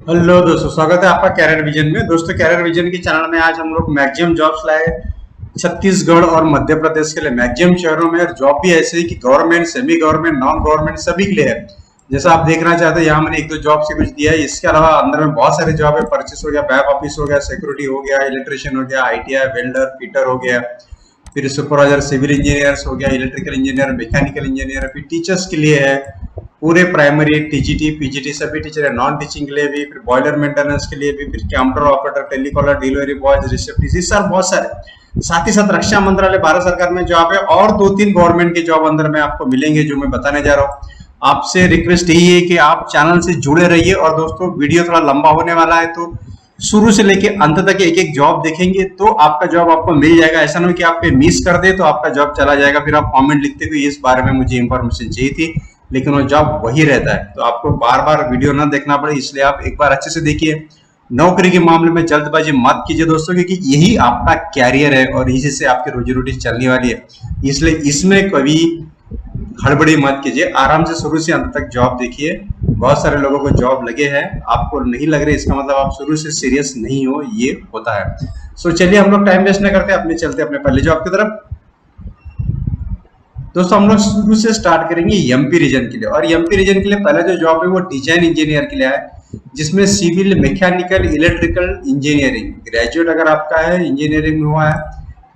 Hello दोस्तों, स्वागत है आपका कैरियर विजन में। दोस्तों, कैरियर विजन के चैनल में आज हम लोग मैक्सिमम जॉब्स लाए छत्तीसगढ़ और मध्य प्रदेश के लिए। मैक्सिमम शहरों में जॉब भी ऐसे ही कि government, semi government, non government सभी के लिए है। जैसा आप देखना चाहते हैं, यहाँ मैंने एक दो जॉब से कुछ दिया है। इसके अलावा अंदर में बहुत सारे जॉब है। परचेस हो गया, बैक ऑफिस हो गया, सिक्योरिटी हो गया, इलेक्ट्रिशियन हो गया, आईटीआई, वेल्डर, फिटर हो गया, फिर सुपरवाइजर सिविल इंजीनियर्स हो गया, इलेक्ट्रिकल इंजीनियर, मैकेनिकल इंजीनियर, फिर टीचर्स के लिए है पूरे प्राइमरी, टीजीटी, पीजीटी सभी टीचर है। नॉन टीचिंग के लिए भी, फिर बॉयलर मेंटेनेंस के लिए भी, फिर computer operator, telecaller, delivery boys, receptionist, इस साल बहुत सारे। साथ ही साथ रक्षा मंत्रालय, भारत सरकार में जॉब है और दो तीन गवर्नमेंट के जॉब अंदर में आपको मिलेंगे जो मैं बताने जा रहा हूँ। आपसे रिक्वेस्ट यही है कि आप चैनल से जुड़े रहिए। और दोस्तों, वीडियो थोड़ा लंबा होने वाला है तो शुरू से लेके अंत तक एक एक जॉब देखेंगे तो आपका जॉब आपको मिल जाएगा। ऐसा नहीं कि आप मिस कर दे तो आपका जॉब चला जाएगा, फिर आप कमेंट लिखते कि इस बारे में मुझे इंफॉर्मेशन चाहिए थी, लेकिन वो जॉब वही रहता है। तो आपको बार बार वीडियो ना देखना पड़े, इसलिए आप एक बार अच्छे से देखिए। नौकरी के मामले में जल्दबाजी मत कीजिए दोस्तों, क्योंकि यही आपका कैरियर है और इसी से आपकी रोजी रोटी चलने वाली है। इसलिए इसमें कभी हड़बड़ी मत कीजिए, आराम से शुरू से अंत तक जॉब देखिए। बहुत सारे लोगों को जॉब लगे हैं, आपको नहीं लग रही, इसका मतलब आप शुरू से सीरियस नहीं हो, ये होता है। सो चलिए, हम लोग टाइम वेस्ट नहीं करते, अपने चलते अपने पहले जॉब की तरफ। दोस्तों, हम लोग शुरू से स्टार्ट करेंगे एमपी रीजन के लिए। और एमपी रीजन के लिए पहला जो जॉब है वो डिजाइन इंजीनियर के लिए है, जिसमें civil, mechanical, electrical engineering graduate अगर आपका है, इंजीनियरिंग में हुआ है,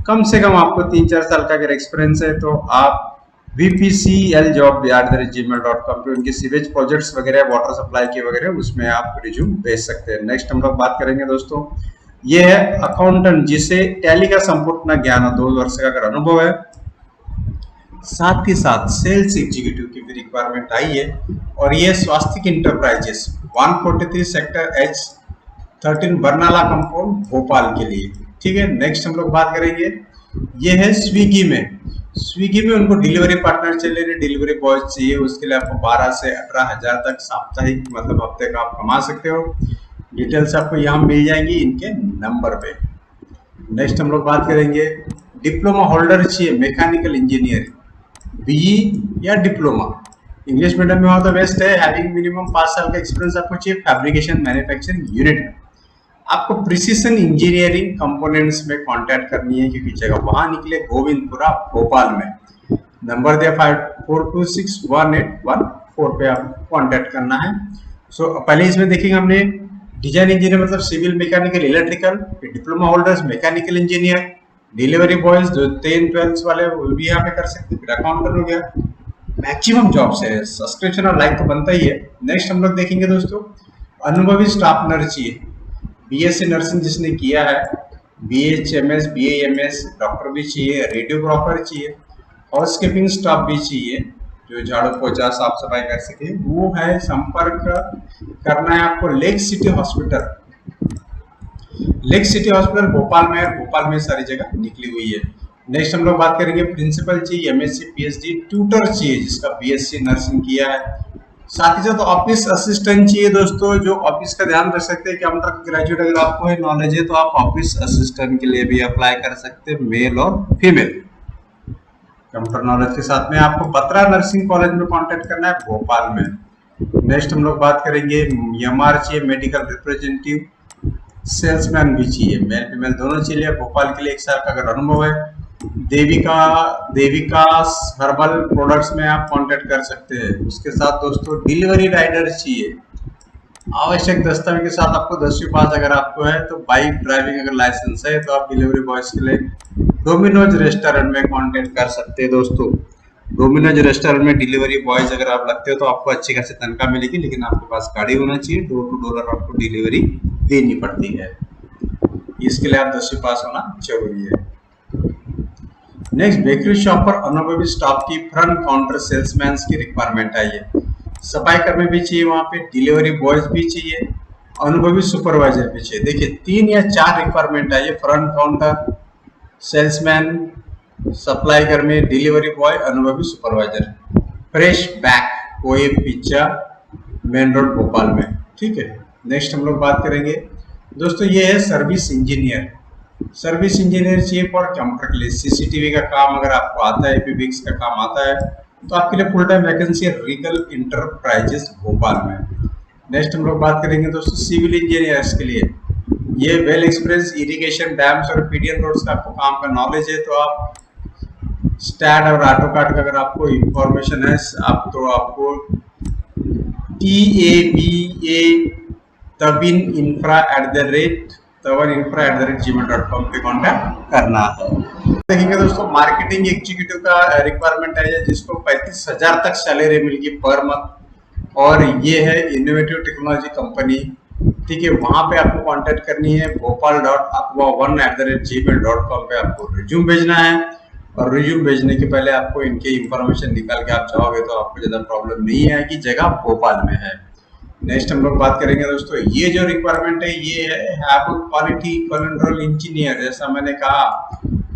कम से कम आपको 3-4 साल का अगर एक्सपीरियंस है तो आप vpcljob@gmail.com पे उनके सीवेज प्रोजेक्ट्स वगैरह, वाटर सप्लाई के वगैरह, उसमें आप रिज्यूम भेज सकते हैं। नेक्स्ट हम लोग बात करेंगे दोस्तों, ये है अकाउंटेंट, जिसे टैली का संपूर्ण ज्ञान हो, 2 वर्ष का अगर अनुभव है। साथ ही साथ सेल्स एग्जीक्यूटिव की भी रिक्वायरमेंट आई है और ये Swastik enterprises 143 sector H13 Barnala compound Bhopal के लिए। ठीक है, नेक्स्ट हम लोग बात करेंगे, ये है स्विगी में। स्विगी में उनको डिलीवरी पार्टनर चाहिए, डिलीवरी बॉय चाहिए। उसके लिए आपको 12 से 18 हजार तक साप्ताहिक मतलब हफ्ते का आप कमा सकते हो। डिटेल्स आपको यहाँ मिल जाएंगी इनके नंबर पे। नेक्स्ट हम लोग बात करेंगे, डिप्लोमा होल्डर चाहिए मैकेनिकल इंजीनियरिंग, बीई या डिप्लोमा। इंग्लिश मीडियम में हो तो बेस्ट है। हैविंग मिनिमम 5 साल का एक्सपीरियंस आपको चाहिए फैब्रिकेशन मैन्युफैक्चरिंग यूनिट में। आपको प्रिसीजन इंजीनियरिंग कंपोनेंट्स में कांटेक्ट करनी है, क्योंकि जगह वहां निकले गोविंदपुरा भोपाल में। नंबर दिया 54261814 पे आप कांटेक्ट करना है। सो पहले इसमें देखेंगे हमने डिजाइन इंजीनियर मतलब civil, mechanical, electrical, diploma holders mechanical engineer, delivery boys जो 10-12 वाले वो भी यहाँ पे कर सकते हैं। फिर अकाउंटेंट हो गया। मैक्सिमम जॉब्स है, सब्सक्रिप्शन और लाइक तो बनता ही है। नेक्स्ट हम लोग देखेंगे दोस्तों, अनुभवी स्टाफ नर्स चाहिए, बीएससी नर्सिंग जिसने किया है, बीएचएमएस, बीएएमएस, डॉक्टर भी चाहिए, रेडियोग्राफर चाहिए, हाउस कीपिंग स्टाफ भी चाहिए जो झाड़ू पोछा साफ सफाई कर सके। वो है, संपर्क करना है आपको lake city hospital. Lake city hospital Bhopal में है, भोपाल में सारी जगह निकली हुई है। नेक्स्ट हम लोग बात करेंगे, प्रिंसिपल चाहिए, एमएससी पीएचडी, ट्यूटर चाहिए जिसका बीएससी नर्सिंग किया है। साथ ही साथ ऑफिस असिस्टेंट चाहिए दोस्तों, जो ऑफिस का ध्यान रख सकते हैं कि हम तक ग्रेजुएट अगर आपको है, नॉलेज है, तो आप ऑफिस असिस्टेंट के लिए भी अप्लाई कर सकते हैं, मेल और फीमेल। कंप्यूटर नॉलेज के साथ में आपको बत्रा नर्सिंग कॉलेज में कांटेक्ट करना है भोपाल में। नेक्स्ट हम लोग बात करेंगे, एमआर चाहिए, मेडिकल रिप्रेजेंटेटिव, सेल्समैन भी चाहिए, मेल फीमेल दोनों चाहिए। भोपाल के लिए 1 साल का अगर अनुभव है। देविका हर्बल प्रोडक्ट्स में आप कांटेक्ट कर सकते हैं। उसके साथ दोस्तों डिलीवरी राइडर चाहिए। आवश्यक दस्तावेज के साथ आपको 10वीं पास अगर आपको है तो बाइक ड्राइविंग अगर लाइसेंस है तो आप डिलीवरी बॉयज के लिए डोमिनोज रेस्टोरेंट में कांटेक्ट कर सकते हैं दोस्तों। डोमिनोज रेस्टोरेंट में डिलीवरी बॉयज अगर आप लगते हो तो आपको अच्छी खासी तनख्वाह मिलेगी, लेकिन आपके पास गाड़ी होना चाहिए। डोर टू डोर आपको डिलीवरी देनी पड़ती है, इसके लिए आप 10वीं पास होना जरूरी है। नेक्स्ट, बेकरी शॉप पर अनुभवी स्टाफ की फ्रंट काउंटर सेल्समैन की रिक्वायरमेंट आई है। सफाई कर्मी भी चाहिए, वहां पे डिलीवरी बॉयज भी चाहिए, अनुभवी सुपरवाइजर भी चाहिए। देखिए 3 या 4 रिक्वायरमेंट आई है, फ्रंट काउंटर सेल्समैन, सप्लाई कर्मी, डिलीवरी बॉय, अनुभवी सुपरवाइजर। फ्रेश बैक कोई पिज्जा, मेन रोड भोपाल में। ठीक है, नेक्स्ट हम लोग बात करेंगे दोस्तों, ये है सर्विस इंजीनियर। सर्विस इंजीनियर चाहिए फॉर कंप्यूटर के लिए। सीसीटीवी का काम अगर आपको आता है, एपीबिक्स का काम आता है तो आपके लिए फुल टाइम वैकेंसी है रीगल इंटरप्राइजेस भोपाल में। नेक्स्ट हम लोग बात करेंगे दोस्तों सिविल इंजीनियर्स के लिए। ये वेल एक्सपीरियंस इरिगेशन डैम्स और पीडीएन रोड्स का आपको काम का नॉलेज है, तो आप स्टैट और ऑटो कार्ड का अगर आपको इंफॉर्मेशन है आप तो आपको TABA तबिन इंफ्रा @gmail.com पे कॉन्टैक्ट करना है। देखेंगे दोस्तों मार्केटिंग एग्जीक्यूटिव का रिक्वायरमेंट है जिसको 35,000 तक सैलरी मिलेगी पर मंथ, और ये है इनोवेटिव टेक्नोलॉजी कंपनी। ठीक है, वहां पे आपको कांटेक्ट करनी है gopal.aqua1@gmail.com पे आपको रिज्यूम भेजना है, और रिज्यूम भेजने के पहले आपको इनके इंफॉर्मेशन निकाल के आप जाओगे तो आपको ज्यादा प्रॉब्लम नहीं आएगी, जगह भोपाल में है। नेक्स्ट हम लोग बात करेंगे दोस्तों, ये जो रिक्वायरमेंट है ये है क्वालिटी कंट्रोल इंजीनियर। जैसा मैंने कहा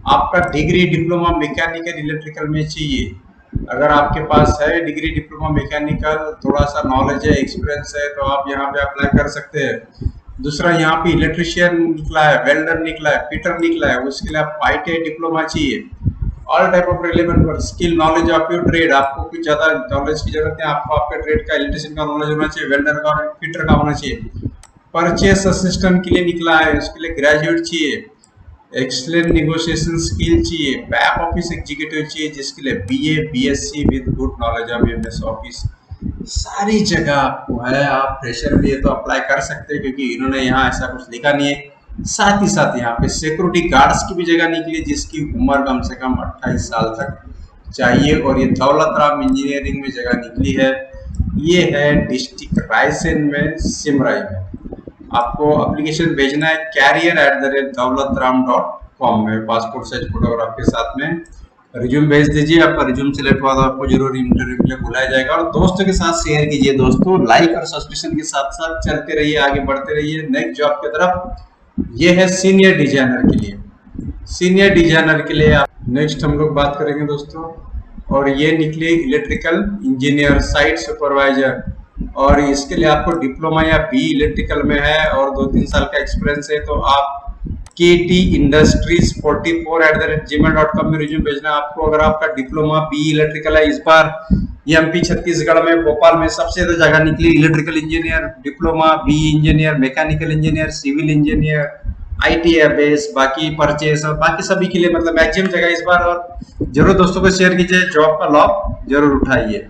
आपका डिग्री डिप्लोमा मैकेनिकल इलेक्ट्रिकल में चाहिए। अगर आपके पास है डिग्री डिप्लोमा मैकेनिकल, थोड़ा सा नॉलेज है, एक्सपीरियंस है, तो आप यहाँ पे अप्लाई कर सकते हैं। दूसरा यहाँ पे इलेक्ट्रिशियन निकला है, वेल्डर निकला है, फिटर निकला है, उसके लिए आप ITI डिप्लोमा चाहिए। All type of relevant work skill knowledge of your trade, आपको कुछ ज्यादा नॉलेज की जरूरत है, आपको आपके ट्रेड का इलेक्ट्रिशियन का नॉलेज होना चाहिए, वेल्डर का और फिटर का होना चाहिए। परचेस असिस्टेंट के लिए निकला है, उसके लिए ग्रेजुएट चाहिए। एक्सलेंट नेगोशिएशन स्किल चाहिए। बैक ऑफिस एग्जीक्यूटिव चाहिए जिसके लिए BA BSc with good knowledge of MS office. सारी जगह आपको है, आप फ्रेशर भी है तो अप्लाई कर सकते हैं क्योंकि इन्होंने यहाँ ऐसा कुछ लिखा नहीं है। साथ ही साथ यहाँ पे सिक्योरिटी गार्ड्स की भी जगह निकली जिसकी उम्र कम से कम 28 साल तक चाहिए, और ये दौलत राम इंजीनियरिंग में जगह निकली है। ये है डिस्ट्रिक्ट रायसेन में, सिमराई में। आपको एप्लीकेशन भेजना है career@dawlatram.com में, पासपोर्ट साइज फोटोग्राफ के साथ में रिज्यूम भेज दीजिए। आपका रिज्यूम सिलेक्ट हुआ तो आपको जरूर इंटरव्यू के लिए बुलाया जाएगा। और दोस्तों के साथ शेयर कीजिए दोस्तों, लाइक और सब्सक्रिप्शन के साथ साथ चलते रहिए, आगे बढ़ते रहिए नेक्स्ट जॉब की तरफ। ये है सीनियर डिजाइनर के लिए। सीनियर डिजाइनर के लिए आप नेक्स्ट हम लोग बात करेंगे दोस्तों, और ये निकले इलेक्ट्रिकल इंजीनियर साइट सुपरवाइजर, और इसके लिए आपको डिप्लोमा या BE इलेक्ट्रिकल में है और 2-3 साल का एक्सपीरियंस है तो आप KTindustries44@gmail.com में रिज्यूम भेजना आपको। अगर आपका डिप्लोमा BE इलेक्ट्रिकल है, इस बार MP छत्तीसगढ़ में भोपाल में सबसे ज्यादा जगह निकली electrical engineer, diploma BE engineer, mechanical engineer, civil engineer, ITI base, बाकी परचेस और बाकी सभी के लिए मतलब मैक्सिमम जगह इस बार। और जरूर दोस्तों को शेयर कीजिए, जॉब का लाभ जरूर उठाइए।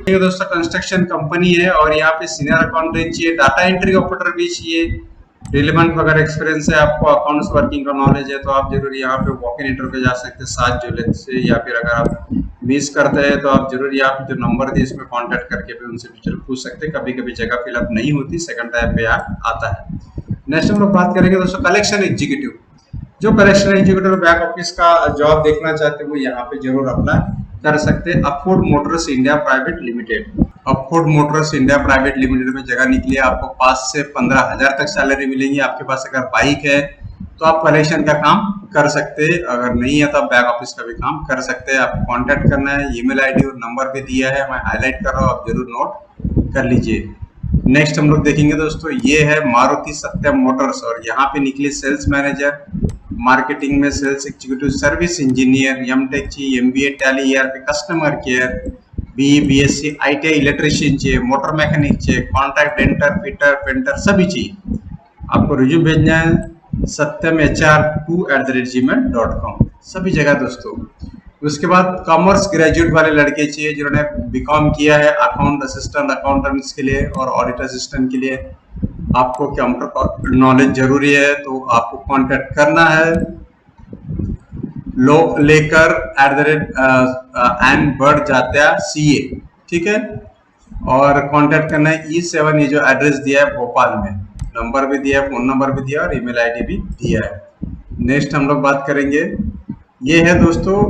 दोस्तों कंस्ट्रक्शन कंपनी है और यहाँ पे सीनियर अकाउंटेंट चाहिए, डाटा एंट्री ऑपरेटर भी चाहिए। रिलेवेंट वगैरह एक्सपीरियंस है, आपको अकाउंट्स वर्किंग का नॉलेज है तो आप जरूर यहाँ पे वॉक इन इंटरव्यू पे जा सकते हैं 7 जुलाई से, या फिर अगर आप मिस करते हैं तो आप जरूर यहाँ पे जो नंबर दिए इसमें कांटेक्ट करके भी उनसे भी जरूर पूछ सकते हैं। कभी कभी जगह फिलअप नहीं होती, सेकंड टाइम पे आता है। नेक्स्ट हम लोग बात करेंगे दोस्तों कलेक्शन एग्जीक्यूटिव। जो कलेक्शन एग्जीक्यूटिव बैक ऑफिस का जॉब देखना चाहते हैं वो यहाँ पे जरूर अप्लाई कर सकते हैं। Upford motors India private limited, Upford motors India private limited में जगह निकली है। आपको 5 से 15,000 तक सैलरी मिलेंगी। आपके पास अगर बाइक है तो आप कलेक्शन का काम कर सकते हैं, अगर नहीं है तो आप बैक ऑफिस का भी काम कर सकते हैं। आपको कांटेक्ट करना है, ईमेल आईडी और नंबर भी दिया है, मैं हाईलाइट कर रहा हूँ, आप जरूर नोट कर लीजिए। नेक्स्ट हम लोग देखेंगे दोस्तों, ये है मारुति सत्यम मोटर्स, और यहाँ पे निकली सेल्स मैनेजर, मार्केटिंग में sales executive, service engineer, MTech चाहिए, MBA Tally ERP customer care, BE BSc ITI electrician चाहिए, मोटर मैकेनिक चाहिए, कॉन्ट्रैक्ट डेंटर फिटर पेंटर सभी चाहिए। आपको रिज्यूम भेजना है satyamhr2@gmail.com सभी जगह दोस्तों। उसके बाद कॉमर्स ग्रेजुएट वाले लड़के चाहिए जिन्होंने BCom किया है, अकाउंट असिस्टेंट अकाउंटेंट्स के लिए और ऑडिट असिस्टेंट के लिए आपको कंप्यूटर नॉलेज जरूरी है, तो आपको कांटेक्ट करना है लो लेकर @CA, ठीक है। और कांटेक्ट करना है E7, ये जो एड्रेस दिया है भोपाल में, नंबर भी दिया है, फोन नंबर भी दिया है और ईमेल आईडी भी दिया है। नेक्स्ट हम लोग बात करेंगे, ये है दोस्तों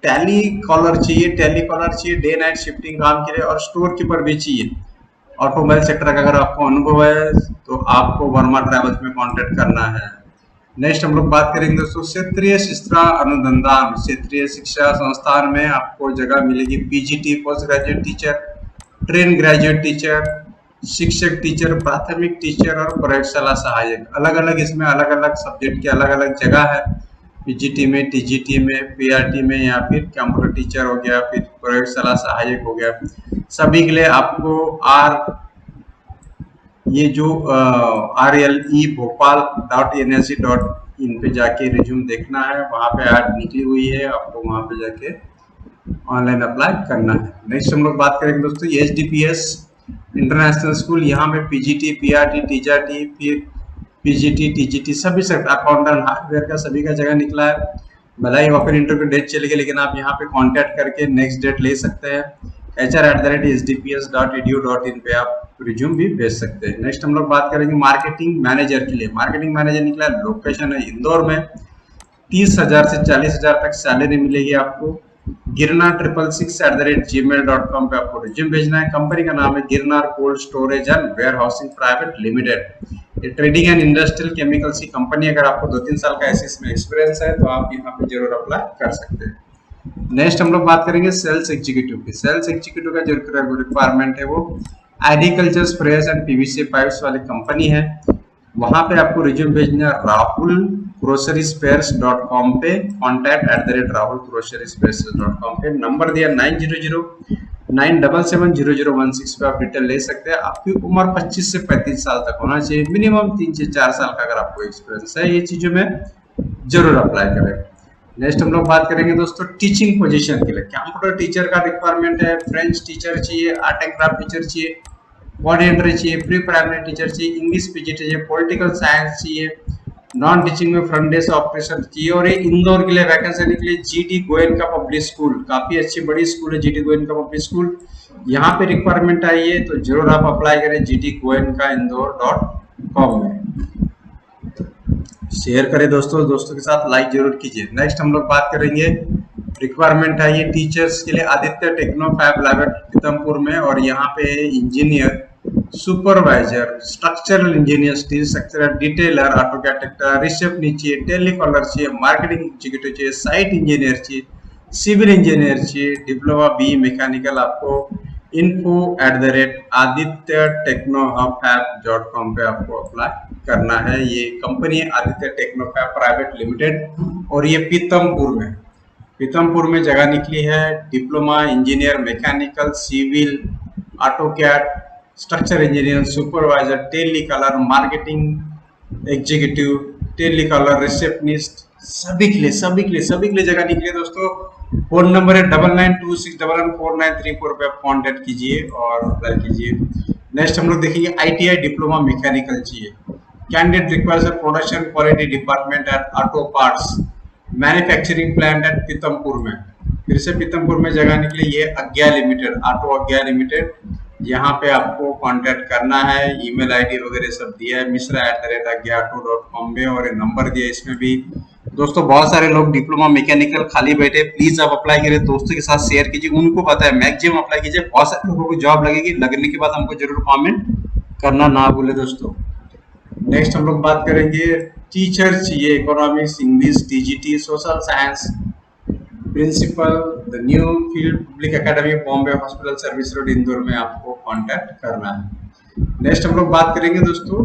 टैली कॉलर चाहिए, डे नाइट शिफ्टिंग काम के लिए, और स्टोर कीपर भी चाहिए। ऑटोमोबाइल सेक्टर का अगर आपको अनुभव है तो आपको वर्मा ट्रैवल्स में कांटेक्ट करना है। नेक्स्ट हम लोग बात करेंगे दोस्तों क्षेत्रीय शिक्षा अनुसंधान, क्षेत्रीय शिक्षा संस्थान में आपको जगह मिलेगी। PGT post graduate teacher, train graduate teacher, शिक्षक टीचर, प्राथमिक टीचर और प्रयोगशाला सहायक। अलग अलग इसमें अलग अलग सब्जेक्ट की अलग अलग जगह है। PGT में, TGT में, PRT में, या फिर कंप्यूटर टीचर हो गया, फिर प्रयोगशाला सहायक हो गया। सभी के लिए आपको ये जो RLE-Bhopal.NSE.in पे जाके रिज्यूम देखना है, वहाँ पे ऐड निकली हुई है, आपको वहाँ पे जाके ऑनलाइन अप्लाई करना है। नेक्स्ट हम लोग बात करेंगे दोस्तों HDPS इंटरनेशनल स्कूल। यहाँ पे PGT, PRT, TJT, PGT, TGT सभी सब अकाउंटेंट हार्डवेयर का सभी का जगह निकला है। भले ही ऑफर इंटरव्यू डेट चली गई, लेकिन आप यहाँ पे कांटेक्ट करके नेक्स्ट डेट ले सकते हैं। HR@hdps.edu.in पे आप रिज्यूम भी भेज सकते हैं। नेक्स्ट हम लोग बात करेंगे मार्केटिंग मैनेजर के लिए। मार्केटिंग मैनेजर निकला, लोकेशन है इंदौर में। 30,000 से 40,000 तक सैलरी मिलेगी आपको। गिरनार 666@gmail.com पे आपको रिज्यूम भेजना है। कंपनी का नाम है Girnar cold storage and warehousing private limited. ये ट्रेडिंग एंड इंडस्ट्रियल केमिकल्स की कंपनी। अगर आपको 2-3 साल का इसमें एक्सपीरियंस है तो आप यहाँ पे जरूर अप्लाई कर सकते हैं। नेक्स्ट हम लोग बात करेंगे सेल्स एग्जीक्यूटिव की। सेल्स एग्जीक्यूटिव का जो रिक्वायरमेंट है वो agriculture sprayers and PVC pipes वाली कंपनी है। वहां पे आपको रिज्यूम भेजना है rahulgroceryspares.com पे, contact@rahulgroceryspares.com पे। नंबर दिया 9009770016 पे आप डिटेल ले सकते हैं। आपकी उम्र 25 से 35 साल तक होना चाहिए, मिनिमम 3 से 4 साल का अगर आपको एक्सपीरियंस है। ये चीजों में जरूर अप्लाई करें। नेक्स्ट हम लोग बात करेंगे दोस्तों टीचिंग पोजीशन के लिए। कंप्यूटर टीचर का रिक्वायरमेंट है, फ्रेंच टीचर चाहिए, आर्ट एंड क्राफ्ट टीचर चाहिए, बॉडी एंट्री चाहिए, प्री प्राइमरी टीचर चाहिए, इंग्लिश पीजी चाहिए, पॉलिटिकल साइंस चाहिए, नॉन टीचिंग में फ्रंट डेस्क ऑपरेशन चाहिए। और ये इंदौर के लिए वैकेंसी निकली GD गोयनका पब्लिक स्कूल। काफी अच्छी बड़ी स्कूल है GD गोयनका पब्लिक स्कूल। यहाँ पे रिक्वायरमेंट आई है तो जरूर आप अप्लाई करें gdgoenkaindore.com में। शेयर करें दोस्तों के साथ, लाइक जरूर कीजिए। नेक्स्ट हम लोग बात करेंगे, रिक्वायरमेंट है ये टीचर्स के लिए Aditya techno fab lab Pitampur में। और यहाँ पे engineer, supervisor, structural engineer, steel structurer, detailer, AutoCAD टेक्टर, रिसेप्शनिस्ट चाहिए, टेलीकॉलर चाहिए, मार्केटिंग एग्जीक्यूटिव चाहिए, साइट इंजीनियर चाहिए, सिविल इंजीनियर चाहिए, डिप्लोमा बी मैकेनिकल। आपको info@adityateknofab.com पे आपको अप्लाई करना है। ये कंपनी है आदित्य टेक्नोफैब प्राइवेट लिमिटेड और ये पीतमपुर में जगह निकली है। Diploma engineer, mechanical, civil, AutoCAD, structure engineer, supervisor, telecaller, marketing executive, telecaller, receptionist सभी के लिए जगह निकली है दोस्तों। फोन नंबर है 9926114934 पे आप कॉन्टेक्ट कीजिए और अप्लाई कीजिए। नेक्स्ट हम लोग देखेंगे ITI डिप्लोमा मैकेनिकल चाहिए। Candidate requires production quality department at auto parts manufacturing plant at Pithampur में। फिर से पीतमपुर में जगह निकली, ये अज्ञा लिमिटेड, ऑटो अज्ञा लिमिटेड। यहाँ पे आपको कांटेक्ट करना है। ईमेल आईडी वगैरह सब दिया है misra@agyaauto.com में और नंबर दिया है इसमें भी। दोस्तों बहुत सारे लोग डिप्लोमा मैकेनिकल खाली बैठे, प्लीज आप अप्लाई करें, दोस्तों के साथ शेयर कीजिए, उनको पता है, मैक्सिमम अप्लाई कीजिए। बहुत सारे लोगों को जॉब लगेगी, लगने के बाद हमको जरूर कमेंट करना ना भूले दोस्तों। नेक्स्ट हम लोग बात करेंगे, टीचर चाहिए, economics, English, TGT, social science, principal, the new field public academy, Bombay hospital service road, Indore में आपको कांटेक्ट करना है। नेक्स्ट हम लोग बात करेंगे दोस्तों,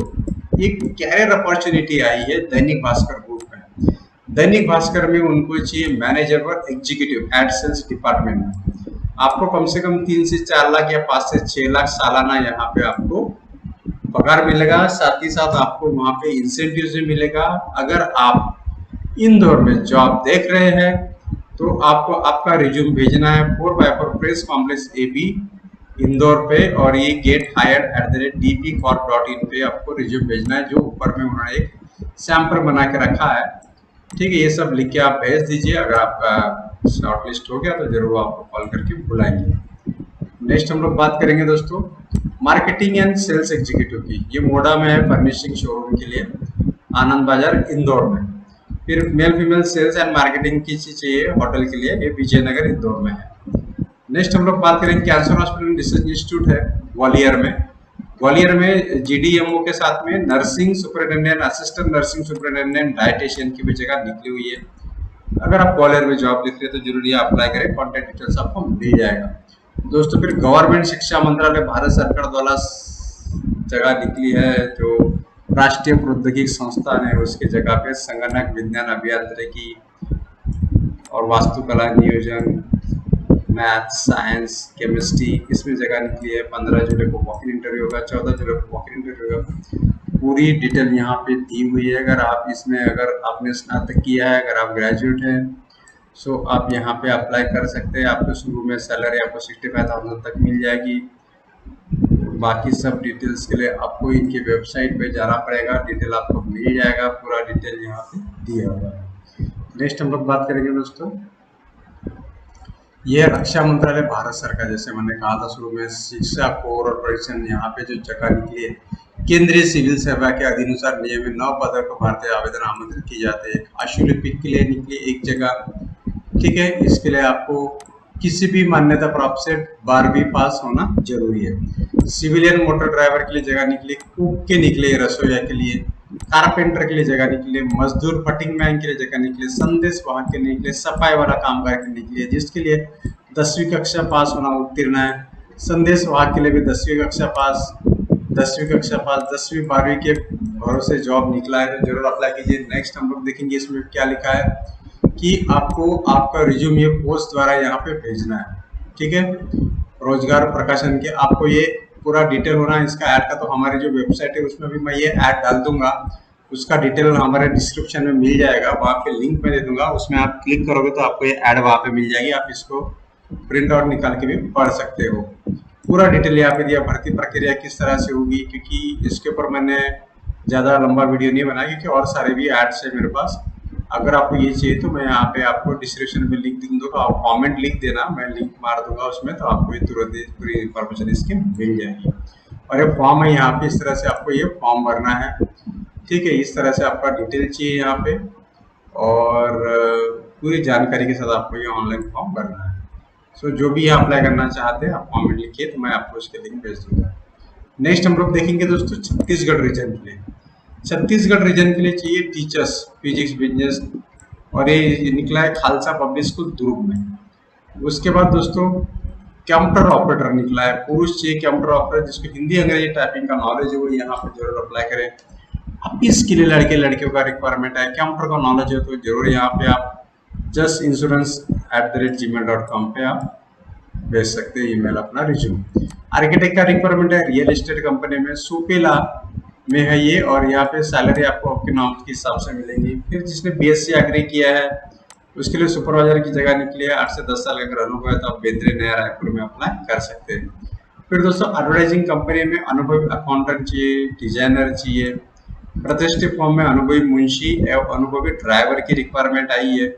एक कैरियर अपॉर्चुनिटी आई है दैनिक भास्कर ग्रुप में। दैनिक भास्कर में उनको चाहिए मैनेजर और एग्जीक्यूटिव एड सेल्स डिपार्टमेंट में। आपको कम से कम 3 से 4 लाख या 5 से 6 लाख सालाना यहाँ पे आपको पगार मिलेगा। साथ ही साथ आपको वहाँ पे इंसेंटिव भी मिलेगा। अगर आप इंदौर में जॉब देख रहे हैं तो आपको आपका रिज्यूम भेजना है 4x4 press complex AB Indore पे और ये gethired@dpcorp.in पे आपको रिज्यूम भेजना है, जो ऊपर में उन्होंने एक सैंपल बना के रखा है। ठीक है, ये सब लिख के आप भेज दीजिए। अगर आपका शॉर्टलिस्ट हो गया तो जरूर आपको कॉल करके बुलाएंगे। नेक्स्ट हम लोग बात करेंगे दोस्तों मार्केटिंग एंड सेल्स एग्जीक्यूटिव की। ये मोडा में है, फर्निशिंग शोरूम के लिए, आनंद बाजार इंदौर में। फिर male female sales and marketing की चाहिए होटल के लिए, ये विजयनगर इंदौर में है। नेक्स्ट हम लोग बात करेंगे कैंसर हॉस्पिटल रिसर्च इंस्टीट्यूट है ग्वालियर में GDMO के साथ में nursing superintendent, assistant nursing superintendent, dietitian की भी जगह निकली हुई है। अगर आप ग्वालियर में जॉब देख रहे हैं तो जरूर अप्लाई करें, कॉन्टेक्ट डिटेल्स आपको मिल जाएगा दोस्तों। फिर गवर्नमेंट शिक्षा मंत्रालय भारत सरकार द्वारा जगह निकली है, जो राष्ट्रीय प्रौद्योगिकी संस्थान है उसके जगह पे संगणक विज्ञान, अभियांत्रिकी और वास्तुकला, नियोजन, मैथ, साइंस, केमिस्ट्री इसमें जगह निकली है। 15 जुलाई को वॉक इन इंटरव्यू होगा, 14 जुलाई को वॉक इन इंटरव्यू होगा। पूरी डिटेल यहाँ पे दी हुई है। अगर आप इसमें अगर आपने स्नातक किया है, अगर आप ग्रेजुएट हैं, सो आप यहाँ पे अप्लाई कर सकते हैं। आपको शुरू में सैलरी आपको 65,000 तक मिल जाएगी। बाकी सब डिटेल्स के लिए आपको इनकी वेबसाइट पे जाना पड़ेगा, डिटेल आपको मिल जाएगा, पूरा डिटेल यहाँ पे दिया हुआ है। नेक्स्ट हम लोग बात करेंगे दोस्तों, ये रक्षा मंत्रालय भारत सरकार, जैसे मैंने कहा था शुरू में, शिक्षा कोर और परीक्षण यहाँ पे जो जगह निकली है, केंद्रीय सिविल सेवा के अधिनुसार नियमित 9 पदों को भारतीय आवेदन आमंत्रित की जाते हैं। आशुलिपिक के लिए निकली एक जगह, ठीक है। इसके लिए आपको किसी भी मान्यता प्राप्त से 12वीं पास होना जरूरी है। सिविलियन मोटर ड्राइवर के लिए जगह निकली, कुक के निकले, रसोईया के लिए, कारपेंटर के लिए जगह निकले, मजदूर पटिंग मैन के लिए जगह निकले, संदेश वाहक के लिए निकले, सफाई वाला कामगार के लिए निकले, जिसके लिए 10वीं कक्षा पास होना उत्तीर्ण है। संदेश वाहक के लिए भी 10वीं कक्षा पास, 10वीं 12वीं के भरोसे जॉब निकला है, तो जरूर अप्लाई कीजिए। नेक्स्ट हम लोग देखेंगे इसमें क्या लिखा है कि आपको आपका रिज्यूम ये पोस्ट द्वारा यहाँ पे भेजना है, ठीक है। रोजगार प्रकाशन के आपको ये पूरा डिटेल होना है इसका ऐड का, तो हमारी जो वेबसाइट है उसमें भी मैं ये ऐड डाल दूंगा, उसका डिटेल हमारे डिस्क्रिप्शन में मिल जाएगा, वहाँ पे लिंक में दे दूंगा, उसमें आप क्लिक करोगे तो आपको ये ऐड वहाँ पे मिल जाएगी। आप इसको प्रिंट आउट निकाल के भी पढ़ सकते हो। पूरा डिटेल यहाँ पे दिया, भर्ती प्रक्रिया किस तरह से होगी, क्योंकि इसके ऊपर मैंने ज़्यादा लंबा वीडियो नहीं बनाया क्योंकि और सारे भी एड्स है मेरे पास। अगर आपको ये चाहिए तो मैं यहाँ पे आपको डिस्क्रिप्शन में लिंक लिख दूंगा, आप कमेंट लिख देना, मैं लिंक मार दूंगा उसमें, तो आपको ये तुरंत पूरी इन्फॉर्मेशन इसकी मिल जाएगी। और ये फॉर्म है यहाँ पे, इस तरह से आपको ये फॉर्म भरना है, ठीक है। इस तरह से आपका डिटेल चाहिए यहाँ पे, और पूरी जानकारी के साथ आपको ये ऑनलाइन फॉर्म भरना है। सो जो भी यहाँ अप्लाई करना चाहते हैं आप कमेंट लिखिए, तो मैं आपको उसके लिंक भेज दूंगा। नेक्स्ट हम लोग देखेंगे दोस्तों छत्तीसगढ़ रीजन के लिए। छत्तीसगढ़ रीजन के लिए चाहिए टीचर्स फिजिक्स बिजनेस, और ये निकला है खालसा पब्लिक स्कूल दुर्ग में। उसके बाद दोस्तों कंप्यूटर ऑपरेटर निकला है, पुरुष चाहिए कंप्यूटर ऑपरेटर, जिसको हिंदी अंग्रेजी टाइपिंग का नॉलेज है, वो यहाँ पे जरूर अप्लाई करें। अब इसके लिए लड़के लड़कियों का रिक्वायरमेंट है, कंप्यूटर का नॉलेज है तो जरूर यहाँ पे आप justinsurance@gmail.com पे आप भेज सकते हैं ईमेल अपना रिज्यूम। आर्किटेक्ट का रिक्वायरमेंट है, रियल एस्टेट कंपनी में सुपेला में है ये, और यहाँ पे सैलरी आपको आपके नाम के हिसाब से मिलेगी। फिर जिसने बीएससी एग्री किया है उसके लिए सुपरवाइजर की जगह निकली है, 8 से 10 साल अगर अनुभव है तो आप बेहतरीन नया रायपुर में अप्लाई कर सकते हैं। फिर दोस्तों एडवर्टाइजिंग कंपनी में अनुभवी अकाउंटेंट चाहिए, डिजाइनर चाहिए। प्रतिष्ठित फॉर्म में अनुभवी मुंशी एवं अनुभवी ड्राइवर की रिक्वायरमेंट आई है,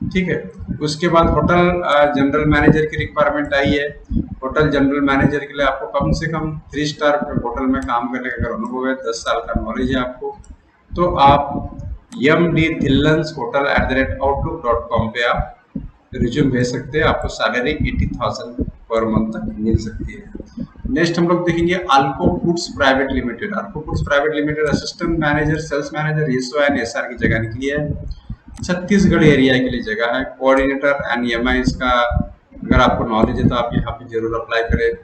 ठीक है। उसके बाद होटल जनरल मैनेजर की रिक्वायरमेंट आई है। होटल जनरल मैनेजर के लिए आपको कम से कम 3 स्टार होटल में काम करने का अगर अनुभव है, 10 साल का नॉलेज है आपको, तो आप md.dhillans@outlook.com पे आप रिज्यूम भेज सकते हैं। आपको सैलरी 80,000 पर मंथ तक मिल सकती है। नेक्स्ट हम लोग देखेंगे Alco foods private limited. Alco foods private limited assistant manager, sales manager, SON/SR की जगह निकली है। छत्तीसगढ़ एरिया के लिए जगह है। कोऑर्डिनेटर एंड EMI इसका अगर आपको नॉलेज है तो आप यहाँ पे जरूर अप्लाई करें।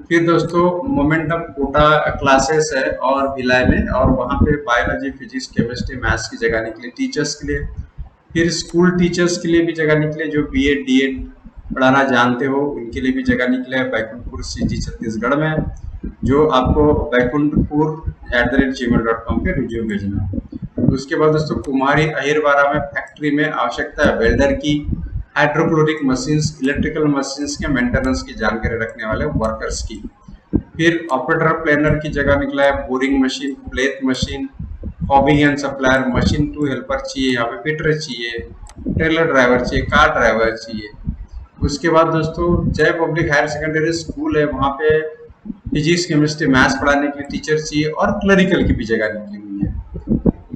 फिर दोस्तों मोमेंटम कोटा क्लासेस है और भिलाई में, और वहाँ पे बायोलॉजी, फिजिक्स, केमिस्ट्री, मैथ्स की जगह निकली टीचर्स के लिए। फिर स्कूल टीचर्स के लिए भी जगह निकले, जो BEd DEd पढ़ाना जानते हो उनके लिए भी जगह निकले है बैकुंठपुर CG छत्तीसगढ़ में, जो आपको बैकुंठपुर@gmail.com पे रिज्यूम भेजना है। उसके बाद दोस्तों कुमारी अहिरवारा में फैक्ट्री में आवश्यकता है वेल्डर की, हाइड्रोक्लोरिक मशीन्स, इलेक्ट्रिकल मशीन्स के मेंटेनेंस की जानकारी रखने वाले वर्कर्स की। फिर ऑपरेटर प्लानर की जगह निकला है, बोरिंग मशीन, प्लेथ machine, hobbing and supplier, machine to helper चाहिए, यहाँ पे फिटर चाहिए, ट्रेलर ड्राइवर चाहिए, कार ड्राइवर चाहिए। उसके बाद दोस्तों जय पब्लिक हायर सेकेंडरी स्कूल है, वहाँ पे फिजिक्स, केमिस्ट्री, मैथ्स पढ़ाने के लिए टीचर चाहिए, और क्लरिकल की भी जगह निकली हुई है।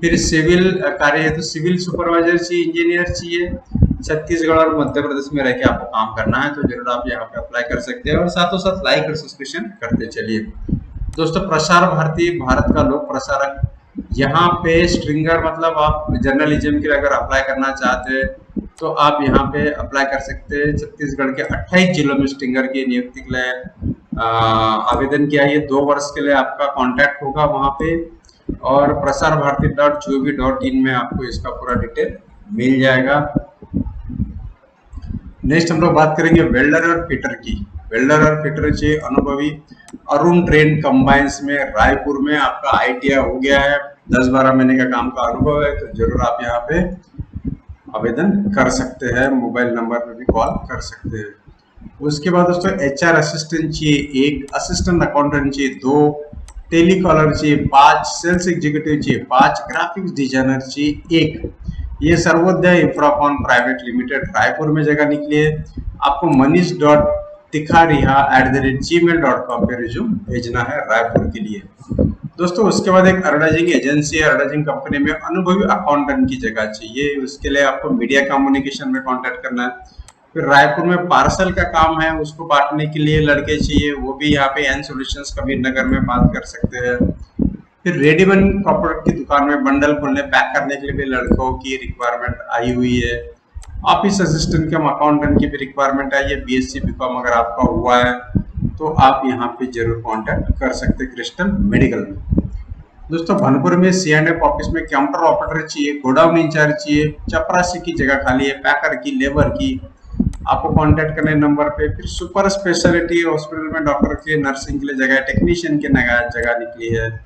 फिर सिविल कार्य है तो सिविल सुपरवाइजर चाहिए, इंजीनियर चाहिए। छत्तीसगढ़ और मध्य प्रदेश में रह के आपको काम करना है तो जरूर आप यहाँ पे अप्लाई कर सकते हैं, और साथों साथ लाइक और सब्सक्रिप्शन करते चलिए। दोस्तों प्रसार भारती भारत का लोक प्रसारक, यहाँ पे स्ट्रिंगर मतलब आप जर्नलिज्म के लिए अगर अप्लाई करना चाहते हैं तो आप यहाँ पे अप्लाई कर सकते हैं। छत्तीसगढ़ के 28 जिलों में स्ट्रिंगर की नियुक्ति के लिए आवेदन किया। ये 2 वर्ष के लिए आपका कॉन्ट्रैक्ट होगा वहाँ पे, और प्रसार भारती.gov.in में आपको इसका पूरा डिटेल मिल जाएगा। नेक्स्ट हम लोग बात करेंगे वेल्डर और फिटर की। वेल्डर और फिटर चाहिए अनुभवी अरुण ट्रेन कंबाइंस में रायपुर में आपका आईटीआई हो गया है, 10-12 महीने का काम का अनुभव है, तो जरूर आप यहाँ पे आवेदन कर सकते हैं। मोबाइल नंबर पे भी कॉल कर सकते हैं। उसके बाद दोस्तों एचआर असिस्टेंट चाहिए, 1 असिस्टेंट अकाउंटेंट चाहिए, 2 टेलीकॉलर चाहिए, 5 सेल्स एग्जीक्यूटिव चाहिए, 5 ग्राफिक्स डिजाइनर चाहिए, 1 ये Sarvodaya Infracon private limited Raipur में जगह निकली है। आपको manish.tikharia@gmail.com पे रिज्यूम भेजना है रायपुर के लिए। दोस्तों उसके बाद एक एडवर्टाइजिंग एजेंसी है, एडवर्टाइजिंग कंपनी में अनुभवी अकाउंटेंट की जगह चाहिए। उसके लिए आपको मीडिया कम्युनिकेशन में कांटेक्ट करना है। फिर रायपुर में पार्सल का काम है, उसको बांटने के लिए लड़के चाहिए, वो भी यहाँ पे एन सॉल्यूशंस कबीर नगर में बात कर सकते हैं। फिर रेडीमेड कपड़े की दुकान में बंडल खोलने पैक करने के लिए भी लड़कों की रिक्वायरमेंट आई हुई है। ऑफिस असिस्टेंट कम अकाउंटेंट की भी रिक्वायरमेंट आई है। बीएससी बीकॉम अगर आपका हुआ है तो आप यहाँ पे जरूर कांटेक्ट कर सकते हैं क्रिस्टल मेडिकल में। दोस्तों भनपुर में C&F ऑफिस में काउंटर ऑपरेटर चाहिए, गोडाउन इंचार्ज चाहिए, चपरासी की जगह खाली है, पैकर की, लेबर की, आपको कांटेक्ट करने नंबर पे। फिर सुपर स्पेशलिटी हॉस्पिटल में डॉक्टर के, नर्सिंग के लिए जगह, टेक्नीशियन के जगह निकली है।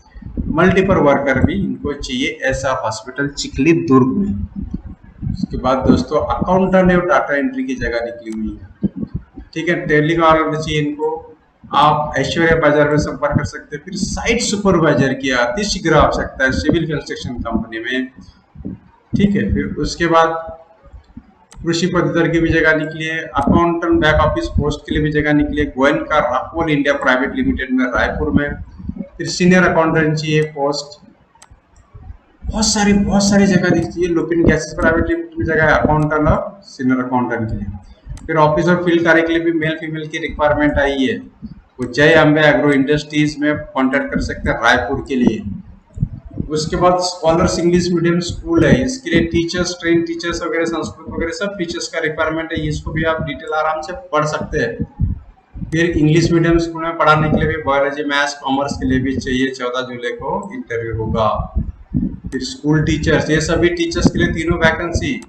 मल्टीपल वर्कर भी इनको चाहिए, ऐसा हॉस्पिटल चिखली दुर्ग में। उसके बाद दोस्तों अकाउंटेंट और डाटा एंट्री की जगह निकली हुई है, ठीक है। टेलीकॉलर चाहिए इनको, आप ऐश्वर्या बाजार में संपर्क कर सकते हैं। फिर साइट सुपरवाइजर की अतिशीघ्र आवश्यकता है सिविल कंस्ट्रक्शन कंपनी में, ठीक है। फिर उसके बाद कृषि पदवीधर की भी जगह निकली है, अकाउंटेंट बैक ऑफिस पोस्ट के लिए भी जगह निकली है, गोयनका राकोल इंडिया प्राइवेट लिमिटेड में रायपुर में। फिर सीनियर अकाउंटेंट चाहिए पोस्ट, बहुत सारी जगह दिखती है। लुपिन गैसेस प्राइवेट लिमिटेड में जगह है अकाउंटेंट और सीनियर अकाउंटेंट के लिए। फिर ऑफिस और फील्ड कार्य के लिए भी मेल फीमेल की रिक्वायरमेंट आई है, वो जय अम्बे एग्रो इंडस्ट्रीज में कांटेक्ट कर सकते हैं रायपुर के लिए। उसके बाद स्कॉलर्स इंग्लिश मीडियम स्कूल है, इसके लिए टीचर्स, ट्रेन टीचर्स वगैरह, संस्कृत वगैरह सब टीचर्स का रिक्वायरमेंट है, इसको भी आप डिटेल आराम से पढ़ सकते हैं। फिर इंग्लिश मीडियम स्कूल में पढ़ाने के लिए भी बायोलॉजी मैथ्स कॉमर्स के लिए भी चाहिए, 14 जुलाई को इंटरव्यू होगा। फिर स्कूल टीचर्स, ये सभी टीचर्स के लिए तीनों वैकेंसी,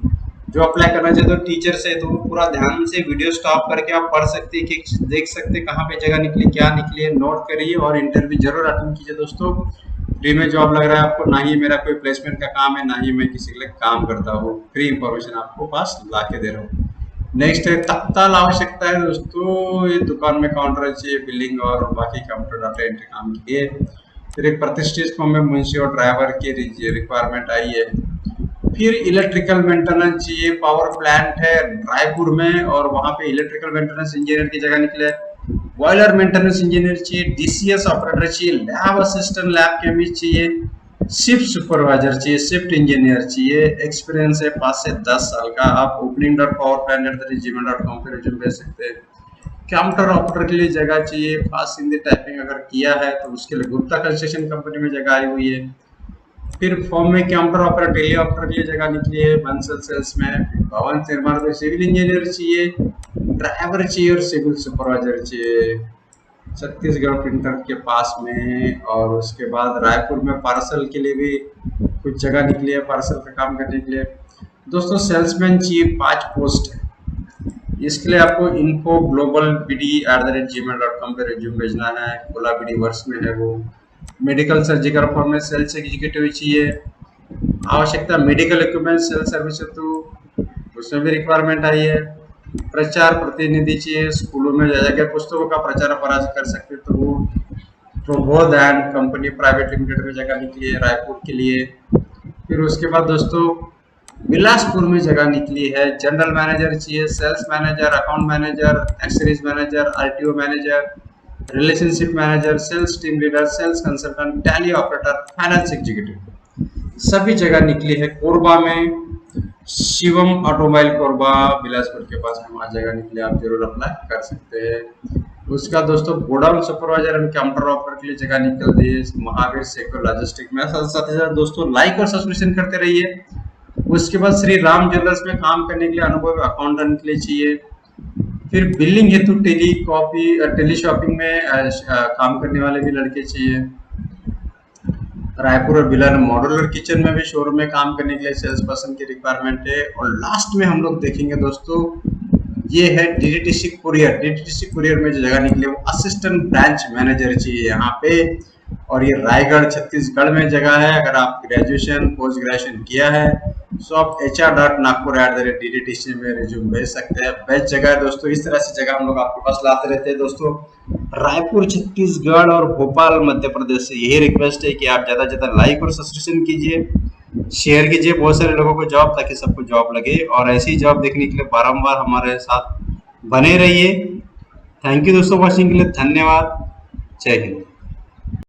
जो अप्लाई करना चाहते हो टीचर से तो पूरा ध्यान से वीडियो स्टॉप करके आप पढ़ सकते हैं, कि देख सकते हैं कहाँ पे जगह निकली, क्या निकली है, नोट करिए और इंटरव्यू जरूर अटेंड कीजिए। दोस्तों फ्री में जॉब लग रहा है आपको, ना ही मेरा कोई प्लेसमेंट का काम है, ना ही मैं किसी के लिए काम करता हूँ, फ्री इंफॉर्मेशन आपको पास ला के दे रहा हूँ। नेक्स्ट है तत्काल आवश्यकता है दोस्तों, ये दुकान में काउंटर चाहिए, बिलिंग और बाकी कंप्यूटर डाटा एंट्री काम के लिए। फिर एक प्रतिष्ठित फॉर्म में मुंशी और ड्राइवर की रिक्वायरमेंट आई है। फिर इलेक्ट्रिकल मेंटेनेंस चाहिए, पावर प्लांट है रायपुर में और वहां पे इलेक्ट्रिकल मेंटेनेंस इंजीनियर की जगह निकले। बॉयलर मेंटेनेंस इंजीनियर चाहिए, डीसीएस ऑपरेटर चाहिए, लैब असिस्टेंट, लैब केमिस्ट चाहिए, शिफ्ट सुपरवाइजर चाहिए, शिफ्ट इंजीनियर चाहिए, एक्सपीरियंस है 5 से 10 साल का। आप opening.powerplant@gmail.com पे रिज्यूम भेज सकते हैं। काउंटर ऑपरेटर के लिए जगह चाहिए, फास्ट हिंदी टाइपिंग अगर किया है तो उसके लिए गुप्ता कंस्ट्रक्शन कंपनी में जगह आई हुई है। फिर फॉर्म में काउंटर ऑपरेटर, टेली ऑपरेटर के लिए जगह निकली है बंसल सेल्स में। भवन निर्माण में सिविल इंजीनियर चाहिए, ड्राइवर चाहिए और सिविल सुपरवाइजर चाहिए, छत्तीसगढ़ प्रिंटर के पास में। और उसके बाद रायपुर में पार्सल के लिए भी कुछ जगह निकली है, पार्सल का काम करने के लिए। दोस्तों सेल्समैन चाहिए, 5 पोस्ट है, इसके लिए आपको info@global@gmail.com पे रिज्यूम भेजना है, गोला बीडी वर्ष में है वो। मेडिकल सर्जिकल फॉर्म में सेल्स एग्जीक्यूटिव चाहिए, आवश्यकता मेडिकल इक्विपमेंट सेल सर्विस हेतु, उसमें भी रिक्वायरमेंट आई है। प्रचार प्रतिनिधि चाहिए, स्कूलों में जाकर पुस्तकों का प्रचार प्रसार कर सकते तो वो Prabodh and company private limited में जगह निकली है रायपुर के लिए। फिर उसके बाद दोस्तों बिलासपुर में जगह निकली है, जनरल मैनेजर चाहिए, sales manager, account manager, accessories manager, RTO manager, relationship manager, sales team leader, sales consultant, Tally operator, finance executive, सभी जगह निकली है। कोरबा में शिवम ऑटोमोबाइल कोरबा बिलासपुर के पास में, वहाँ जगह निकली, आप जरूर अप्लाई कर सकते हैं। उसका दोस्तों godown supervisor and counter operator के लिए जगह निकल दी है महावीर सेको लॉजिस्टिक में। साथ ही साथ दोस्तों लाइक और सब्सक्रिप्शन करते रहिए। उसके बाद श्री राम ज्वेलर्स में काम करने के लिए अनुभव अकाउंटेंट के लिए चाहिए। फिर बिलिंग हेतु टेली शॉपिंग में काम करने वाले भी लड़के चाहिए। रायपुर और बिलार मॉड्यूलर किचन में भी शोरूम में काम करने के लिए सेल्स पर्सन की रिक्वायरमेंट है। और लास्ट में हम लोग देखेंगे दोस्तों ये है डीटीसी कुरियर। डीटीसी कुरियर में जो जगह निकली वो असिस्टेंट ब्रांच मैनेजर चाहिए यहाँ पे, और ये रायगढ़ छत्तीसगढ़ में जगह है। अगर आप ग्रेजुएशन पोस्ट ग्रेजुएशन किया है तो आप hr.nagpur@DTTC में रिज्यूम भेज सकते हैं। बेस्ट जगह है दोस्तों। इस तरह से जगह हम लोग आपके पास लाते रहते हैं दोस्तों। रायपुर छत्तीसगढ़ और भोपाल मध्य प्रदेश से यही रिक्वेस्ट है कि आप ज्यादा से ज्यादा लाइक और सब्सक्रिप्शन कीजिए, शेयर कीजिए बहुत सारे लोगों को जॉब, ताकि सबको जॉब लगे। और ऐसी जॉब देखने के लिए बारंबार हमारे साथ बने रहिए। थैंक यू दोस्तों वॉचिंग के लिए, धन्यवाद। जय हिंद।